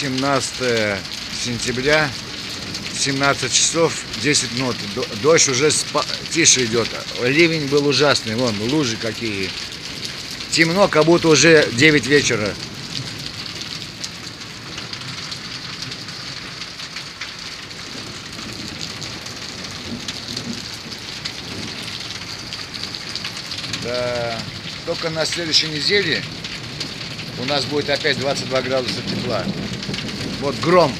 17 сентября, 17 часов 10 минут. Дождь уже тише идет. Ливень был ужасный. Вон, лужи какие. Темно, как будто уже 9 вечера. Да, только на следующей неделе у нас будет опять 22 градуса тепла. Вот гром.